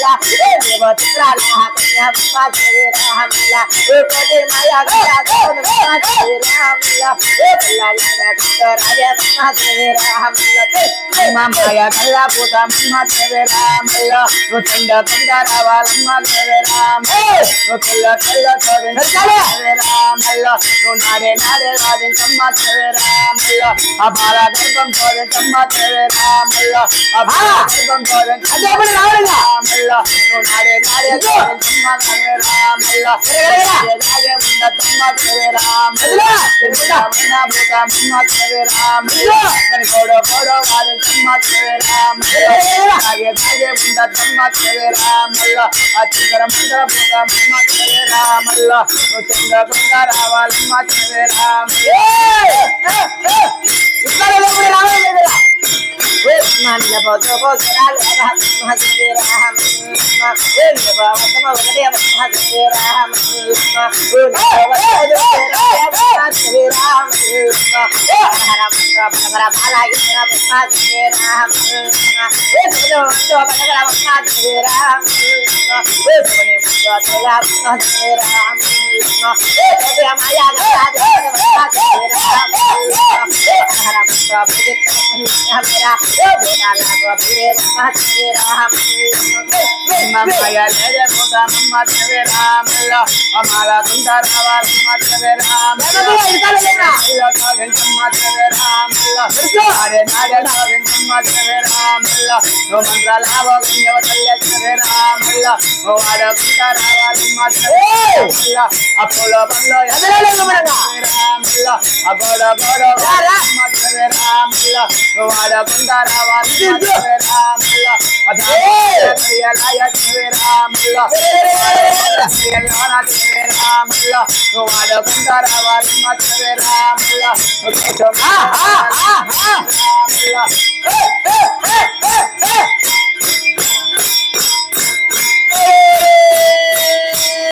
మల్ల దేవ చిత్రాల కన్యా మాధవి రామల్ల ఓ కోటి మాయా గోవింద మాధవి రామల్ల ఓ పిల్లల రాజా మాధవి రామల్ల మాయా కల్లా పూత మాధవి రామల్ల ఓ చండ కొండ రావాల మాధవి రామల్ల ఓ పిల్ల కల్ల తోడి రామల్ల ఓ నాడే నాడే రాజన్ మాధవి రామల్ల ఆ బాల గర్భం తోడి మాధవి రామల్ల ఆ బాల గర్భం తోడి అదేమని రామల్ల ఓ నాడే నాడే తోడి మాధవి రామల్ల రాజే ముంద మాధవి రామల్ల తిరుమల భూత మాధవి రామల్ల కోడో కోడో రాజన్ మాధవి రామల్ల రాజే రాజే ముంద మాధవి రామల్ల ఆ చంద్ర మందర భూత మాధవి రామల్ల ఓ చంద్ర కొండ రావాల మాధవి రామల్ల మల్ల పోతో పోసరాల మాధవి రామల్ల ఓ బావతమ వగదే మాధవి రామల్ల ఓ మాధవి రామల్ల ఓ హర మంత్ర బలగర బాలాయి మాధవి రామల్ల ఓ తో బలగర మాధవి రామల్ల ఓ సోని ముందు తల మాధవి రామల్ల ఓ తే మాయా గదా మాధవి రామల్ల ఓ హర మంత్ర బలగర మేరా ఓ బేడాల గోపే మాధవి రామల్ల మాయా లేదే పోత మాధవి రామల్ల అమల సుందర రావాల మాధవి రామల్ల ఇల్లా కాగంట మాధవి రామల్ల నాడే నాడే కాగంట మాధవి రామల్ల ఓ మంత్రాల అవగన్యవ తల్లెచ్చవి రామల్ల ఓ ఆడ సుందర రావాల మాధవి రామల్ల అపోలో బంలో ఎదరలేగ రామల్ల అగోడ గోడ మాధవి రామల్ల ఓ ఆడ సుందర రావాల మాధవి రామల్ల అదే క్రియలాయ రామల్ల క్రియలాయ రామల్ల ఓ ఆడ సుందర రావాల మాధవి రామల్ల రామల్ల